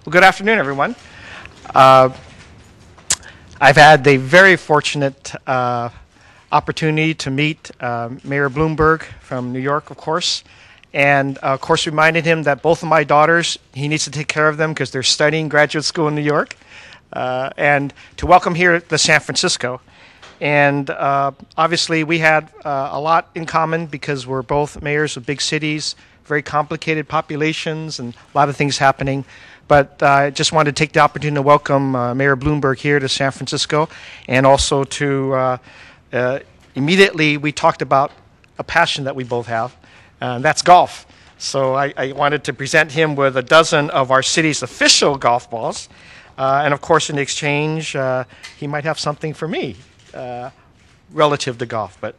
Well, good afternoon, everyone. I've had the very fortunate opportunity to meet Mayor Bloomberg from New York, of course, and of course reminded him that both of my daughters, he needs to take care of them because they're studying graduate school in New York, and to welcome here to San Francisco. And obviously we had a lot in common because we're both mayors of big cities, very complicated populations, and a lot of things happening. But I just wanted to take the opportunity to welcome Mayor Bloomberg here to San Francisco, and also to immediately we talked about a passion that we both have, and that's golf. So I wanted to present him with a dozen of our city's official golf balls, and of course in exchange he might have something for me relative to golf. But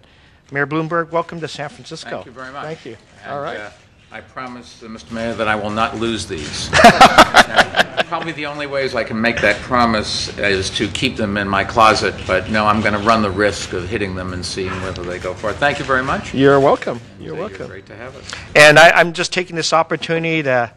Mayor Bloomberg, welcome to San Francisco. Thank you very much. Thank you. And, all right. I promise, Mr. Mayor, that I will not lose these. Probably the only ways I can make that promise is to keep them in my closet, but no, I'm going to run the risk of hitting them and seeing whether they go for it. Thank you very much. You're welcome. You're welcome. You're great to have us. And I'm just taking this opportunity to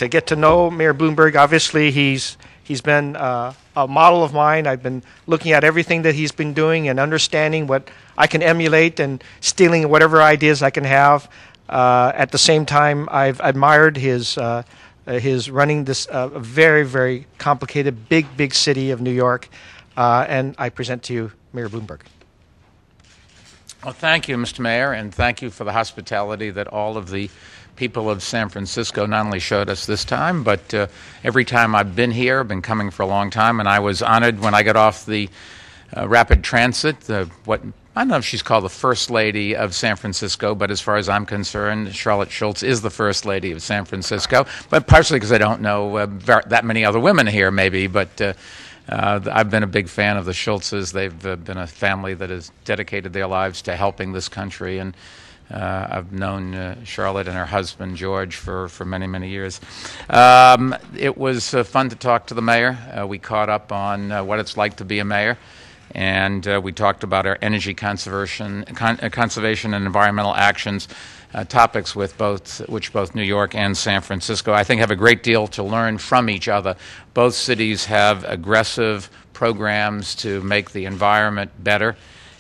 get to know Mayor Bloomberg. Obviously, he's been a model of mine. I've been looking at everything that he's been doing and understanding what I can emulate and stealing whatever ideas I can have. At the same time, I've admired his running this very, very complicated, big city of New York. And I present to you Mayor Bloomberg. Well, thank you, Mr. Mayor, and thank you for the hospitality that all of the people of San Francisco not only showed us this time, but every time I've been here. I've been coming for a long time, and I was honored when I got off the rapid transit, I don't know if she's called the First Lady of San Francisco, but as far as I'm concerned, Charlotte Schultz is the First Lady of San Francisco, but partially because I don't know that many other women here, maybe, but I've been a big fan of the Schultzes. They've been a family that has dedicated their lives to helping this country, and I've known Charlotte and her husband, George, for many years. It was fun to talk to the mayor. We caught up on what it's like to be a mayor. And we talked about our energy conservation and environmental actions, topics which both New York and San Francisco, I think, have a great deal to learn from each other. Both cities have aggressive programs to make the environment better,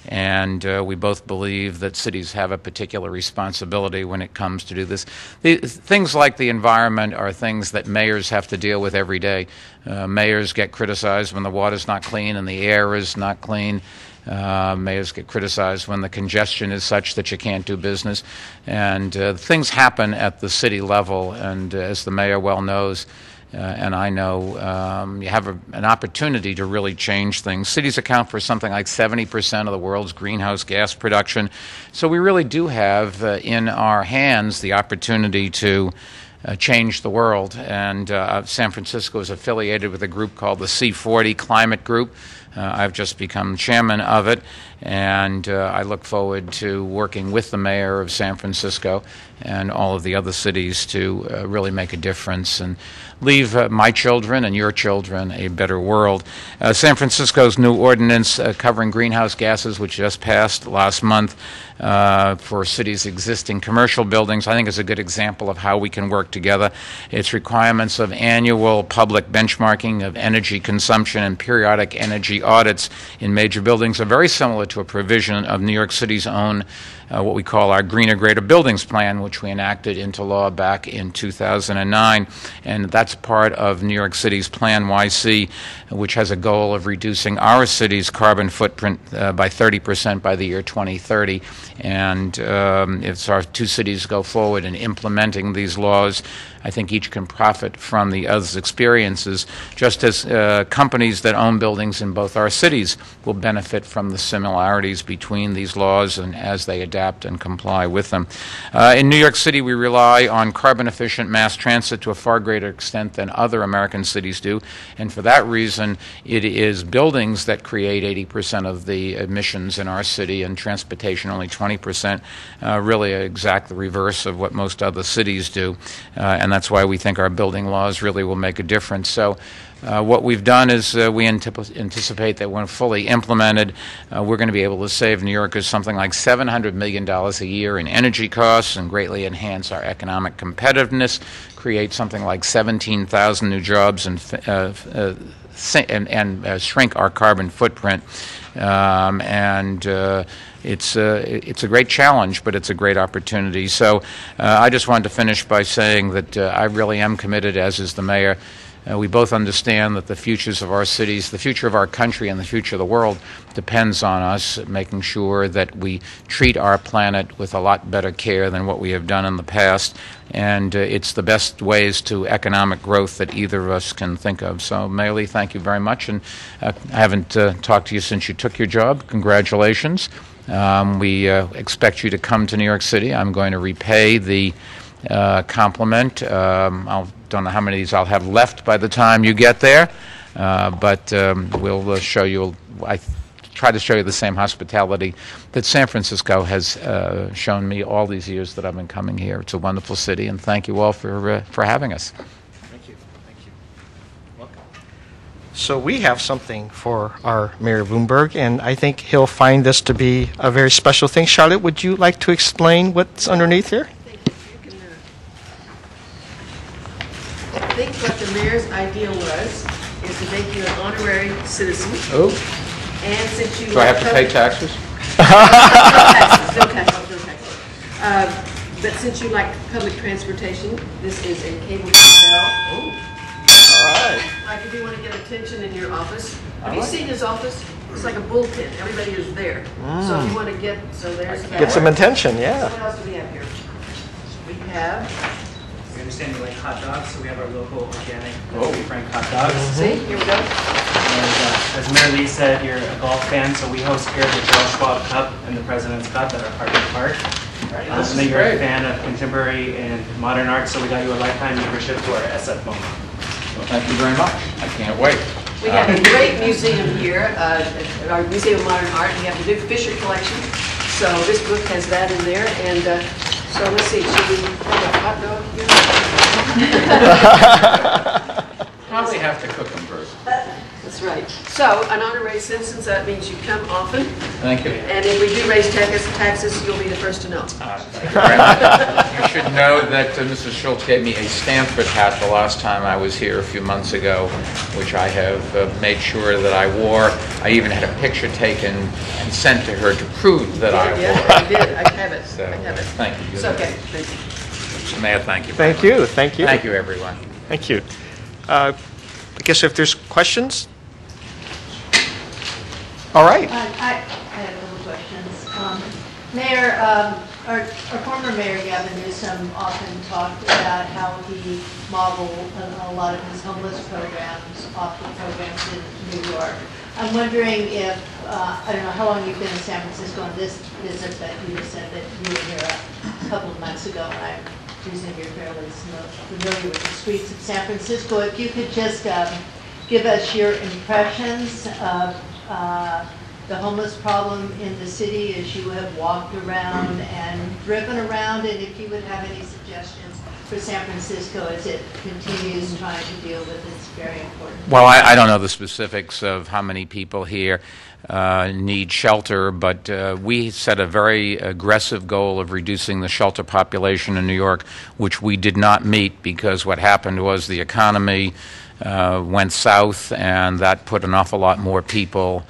and we both believe that cities have a particular responsibility when it comes to do this. Things like the environment are things that mayors have to deal with every day. Mayors get criticized when the water's not clean and the air is not clean. Mayors get criticized when the congestion is such that you can't do business. And things happen at the city level, and as the mayor well knows, and I know, you have an opportunity to really change things. Cities account for something like 70% of the world's greenhouse gas production. So we really do have in our hands the opportunity to change the world. And San Francisco is affiliated with a group called the C40 Climate Group. I've just become chairman of it, and I look forward to working with the mayor of San Francisco and all of the other cities to really make a difference and leave my children and your children a better world. San Francisco's new ordinance covering greenhouse gases, which just passed last month for cities' existing commercial buildings, I think is a good example of how we can work together. Its requirements of annual public benchmarking of energy consumption and periodic energy audits in major buildings are very similar to a provision of New York City's own what we call our Greener Greater Buildings Plan, which we enacted into law back in 2009. And that's part of New York City's Plan YC, which has a goal of reducing our city's carbon footprint by 30% by the year 2030. And if our two cities go forward in implementing these laws, I think each can profit from the other's experiences, just as companies that own buildings in both our cities will benefit from the similarities between these laws and as they adapt and comply with them. In New York City, we rely on carbon-efficient mass transit to a far greater extent than other American cities do, and for that reason, it is buildings that create 80% of the emissions in our city, and transportation only 20%, really exact the reverse of what most other cities do, and that's why we think our building laws really will make a difference. So What we've done is we anticipate that when fully implemented, we're going to be able to save New Yorkers something like $700 million a year in energy costs and greatly enhance our economic competitiveness, create something like 17,000 new jobs and shrink our carbon footprint. It's a great challenge, but it's a great opportunity. So I just wanted to finish by saying that I really am committed, as is the mayor. We both understand that the futures of our cities, the future of our country, and the future of the world depends on us making sure that we treat our planet with a lot better care than what we have done in the past. And it's the best ways to economic growth that either of us can think of. So, Mayor Lee, thank you very much. And I haven't talked to you since you took your job. Congratulations. We expect you to come to New York City. I'm going to repay the compliment. I don't know how many of these I'll have left by the time you get there, but we'll show you. I try to show you the same hospitality that San Francisco has shown me all these years that I've been coming here. It's a wonderful city, and thank you all for having us. Thank you. Thank you. Welcome. So we have something for our Mayor Bloomberg, and I think he'll find this to be a very special thing. Charlotte, would you like to explain what's underneath here? I think what the mayor's idea was is to make you an honorary citizen. Oh. And since you Do I have to pay taxes? No taxes. But since you like public transportation, this is a cable hotel. All right. Like if you want to get attention in your office. Have you seen his office? It's like a bullpen. Everybody is there. So if you want to get, there's that. Get some attention, yeah. So what else do we have here? We have. We understand you like hot dogs, so we have our local organic Frank hot dogs. See, here we go. And as Mayor Lee said, you're a golf fan, so we host here the Charles Schwab Cup and the President's Cup at our Harvard Park. And then you're a fan of contemporary and modern art, so we got you a lifetime membership to our SF MoMA. Well, thank you very much. I can't wait. We have a great museum here, our Museum of Modern Art. We have the big Fisher collection, so this book has that in there. And so let's see, should we have a hot dog here? Probably have to cook them first. That's right. So an honorary citizen, so that means you come often. Thank you. And if we do raise taxes, you'll be the first to know. Thank you very much. You should know that Mrs. Schultz gave me a Stanford hat the last time I was here a few months ago, which I have made sure that I wore. I even had a picture taken and sent to her to prove that I wore. Yeah, I did. I have it. So, I have it. thank you. It's okay. Thank you. Mayor, thank you. Thank you. Thank you. Thank you, everyone. Thank you. I guess if there's questions. All right. I have a couple questions. Mayor, our former mayor, Gavin Newsom, often talked about how he modeled a lot of his homeless programs off the programs in New York. I'm wondering if, I don't know how long you've been in San Francisco on this visit, but you just said that you were here a couple of months ago, and I presume you're fairly familiar with the streets of San Francisco. If you could just give us your impressions of the homeless problem in the city as you have walked around and driven around, and if you would have any suggestions for San Francisco as it continues trying to deal with this very important. Well, I don't know the specifics of how many people here need shelter, but we set a very aggressive goal of reducing the shelter population in New York, which we did not meet because what happened was the economy went south, and that put an awful lot more people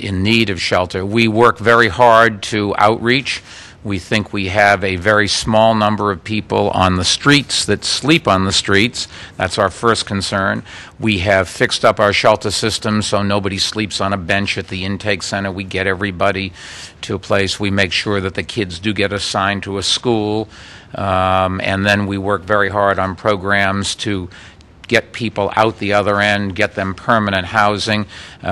in need of shelter. We work very hard to outreach. We think we have a very small number of people on the streets that sleep on the streets. That's our first concern. We have fixed up our shelter system so nobody sleeps on a bench at the intake center. We get everybody to a place. We make sure that the kids do get assigned to a school. And then we work very hard on programs to get people out the other end, get them permanent housing.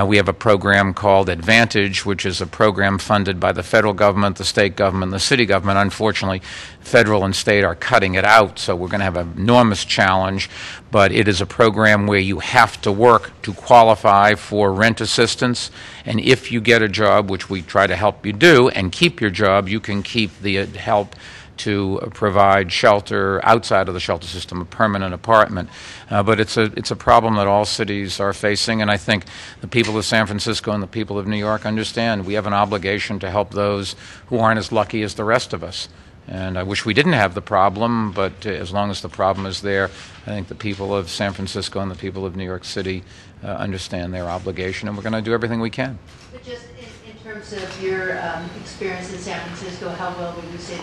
We have a program called Advantage, which is a program funded by the federal government, the state government, the city government. Unfortunately, federal and state are cutting it out, so we're going to have an enormous challenge. But it is a program where you have to work to qualify for rent assistance. And if you get a job, which we try to help you do, and keep your job, you can keep the help to provide shelter outside of the shelter system, a permanent apartment. But it's a problem that all cities are facing, and I think the people of San Francisco and the people of New York understand we have an obligation to help those who aren't as lucky as the rest of us. And I wish we didn't have the problem, but as long as the problem is there, I think the people of San Francisco and the people of New York City understand their obligation, and we're going to do everything we can. But just in terms of your experience in San Francisco, how well would you say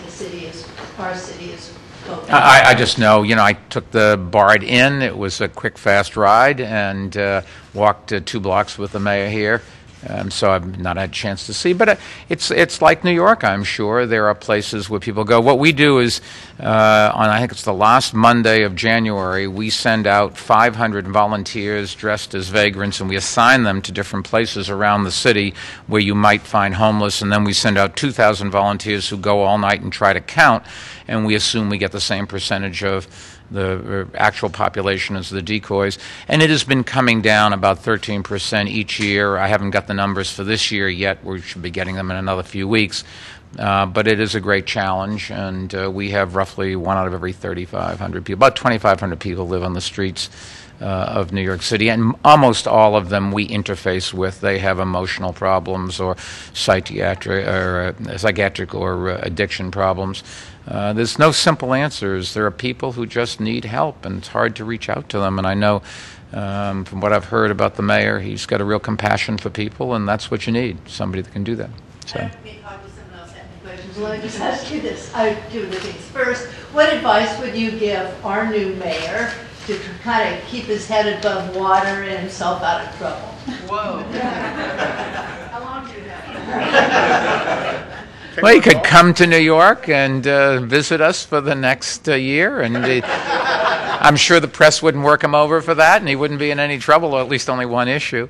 our city is coping? I just know, I took the BART in. It was a quick, fast ride, and walked 2 blocks with the mayor here. So I've not had a chance to see. But it's like New York, I'm sure. There are places where people go. What we do is, I think it's the last Monday of January, we send out 500 volunteers dressed as vagrants, and we assign them to different places around the city where you might find homeless. And then we send out 2,000 volunteers who go all night and try to count, and we assume we get the same percentage of the actual population as the decoys. And it has been coming down about 13% each year. I haven't got the numbers for this year yet. We should be getting them in another few weeks. But it is a great challenge, and we have roughly 1 out of every 3,500 people. About 2,500 people live on the streets of New York City, and almost all of them we interface with. They have emotional problems or psychiatric or addiction problems. There's no simple answers. There are people who just need help, and it's hard to reach out to them. And I know from what I've heard about the mayor, he's got a real compassion for people, and that's what you need, somebody that can do that. So. I may talk to someone else asking questions. Let me just ask you this. I do the things. First, what advice would you give our new mayor to kind of keep his head above water and himself out of trouble? Whoa. How long do you have? Well, he could come to New York and visit us for the next year, and I'm sure the press wouldn't work him over for that, and he wouldn't be in any trouble, or at least only one issue.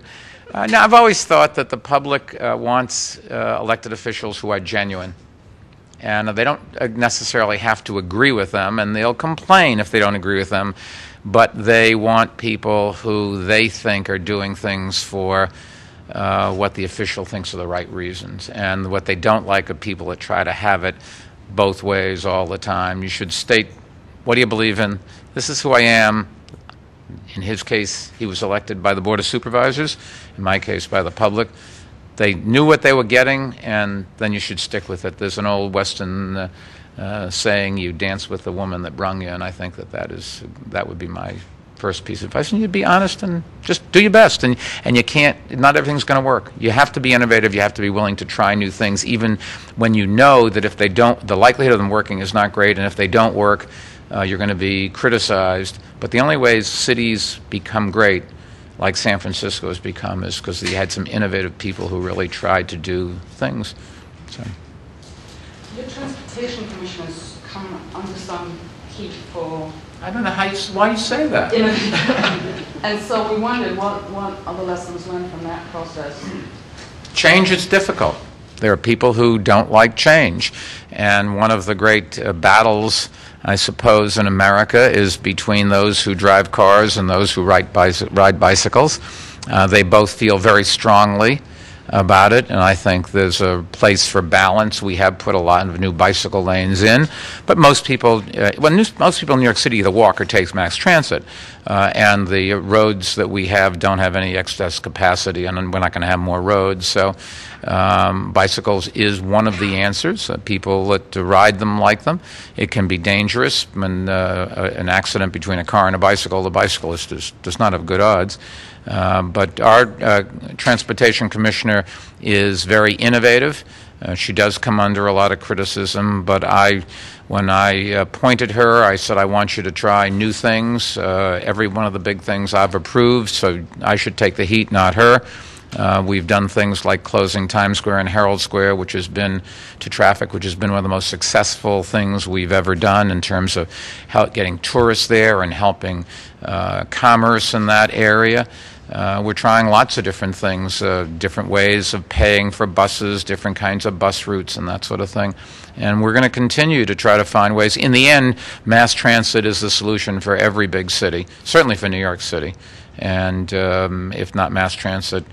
Now, I've always thought that the public wants elected officials who are genuine, and they don't necessarily have to agree with them, and they'll complain if they don't agree with them, but they want people who they think are doing things for what the official thinks are the right reasons. And what they don't like are people that try to have it both ways all the time. You should state, what do you believe in? This is who I am. In his case, he was elected by the Board of Supervisors. In my case, by the public. They knew what they were getting, and then you should stick with it. There's an old Western saying, you dance with the woman that brung you, and I think that would be my first piece of advice. And you'd be honest and just do your best. And you can't, not everything's going to work. You have to be innovative. You have to be willing to try new things, even when you know that if they don't, the likelihood of them working is not great. And if they don't work, you're going to be criticized. But the only ways cities become great, like San Francisco has become, is because they had some innovative people who really tried to do things. So. Your transportation commissioners come under some heat for... I don't know why you say that. And so we wondered what are the lessons learned from that process? Change is difficult. There are people who don't like change. And one of the great battles, I suppose, in America is between those who drive cars and those who ride bicycles. They both feel very strongly about it, and I think there's a place for balance. We have put a lot of new bicycle lanes in, but most people in New York City either walk or take mass transit, and the roads that we have don't have any excess capacity, and we're not going to have more roads. So bicycles is one of the answers. People that ride them like them. It can be dangerous. When an accident between a car and a bicycle, the bicyclist does not have good odds. But our transportation commissioner is very innovative. She does come under a lot of criticism, but when I appointed her, I said, I want you to try new things. Every one of the big things I've approved, so I should take the heat, not her. We've done things like closing Times Square and Herald Square, which has been to traffic, which has been one of the most successful things we've ever done in terms of getting tourists there and helping commerce in that area. We're trying lots of different things, different ways of paying for buses, different kinds of bus routes and that sort of thing. And we're going to continue to try to find ways. In the end, mass transit is the solution for every big city, certainly for New York City. And if not mass transit,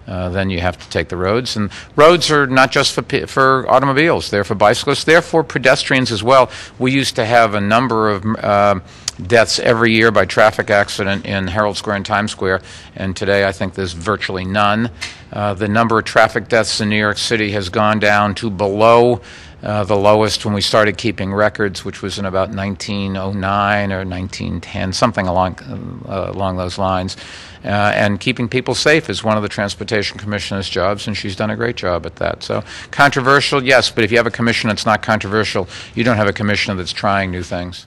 then you have to take the roads. And roads are not just for automobiles, they're for bicyclists, they're for pedestrians as well. We used to have a number of deaths every year by traffic accident in Herald Square and Times Square, and today I think there's virtually none. The number of traffic deaths in New York City has gone down to below the lowest when we started keeping records, which was in about 1909 or 1910, something along those lines. And keeping people safe is one of the Transportation Commissioner's jobs, and she's done a great job at that. So controversial, yes, but if you have a commission that's not controversial, you don't have a commissioner that's trying new things.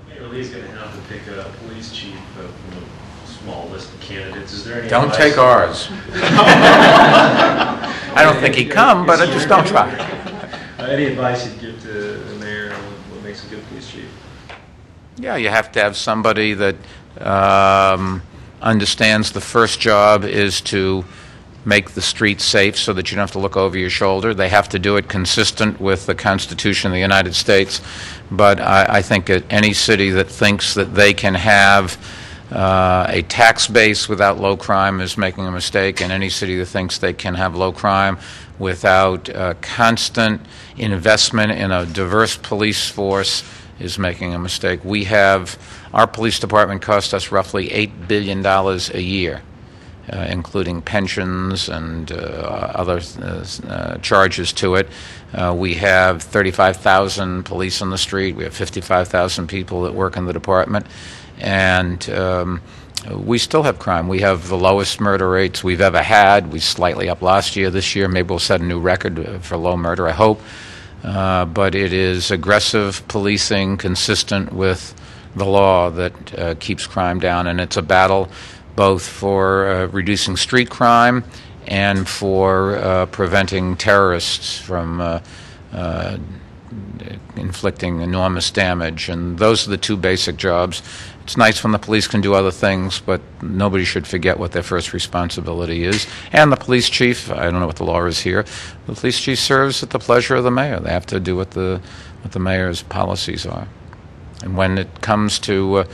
Mayor Lee's going to have to pick a police chief from a small list of candidates. Is there any Don't advice? take ours. I don't think he'd come, but just don't try. Any advice you'd give to the mayor on what makes a good police chief? Yeah, you have to have somebody that understands the first job is to make the streets safe so that you don't have to look over your shoulder. They have to do it consistent with the Constitution of the United States. But I think that any city that thinks that they can have a tax base without low crime is making a mistake, and any city that thinks they can have low crime without constant investment in a diverse police force is making a mistake. Our police department costs us roughly $8 billion a year, including pensions and other charges to it. We have 35,000 police on the street. We have 55,000 people that work in the department. And we still have crime. We have the lowest murder rates we've ever had. We slightly up last year. This year, maybe we'll set a new record for low murder, I hope. But it is aggressive policing consistent with the law that keeps crime down. And it's a battle both for reducing street crime and for preventing terrorists from inflicting enormous damage. And those are the two basic jobs. It's nice when the police can do other things, but nobody should forget what their first responsibility is. And the police chief, I don't know what the law is here, the police chief serves at the pleasure of the mayor. They have to do what the mayor's policies are. And when it comes to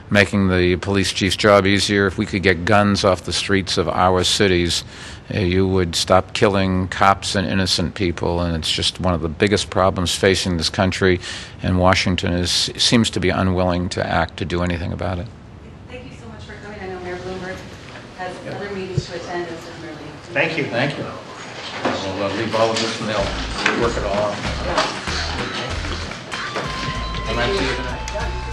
making the police chief's job easier, if we could get guns off the streets of our cities, you would stop killing cops and innocent people, and it's just one of the biggest problems facing this country, and Washington seems to be unwilling to act to do anything about it. Thank you so much for coming. I know Mayor Bloomberg has other meetings to attend, and so really. Thank you. Thank you. We'll leave all of this and they'll work it all out. Yeah. Can I see you tonight?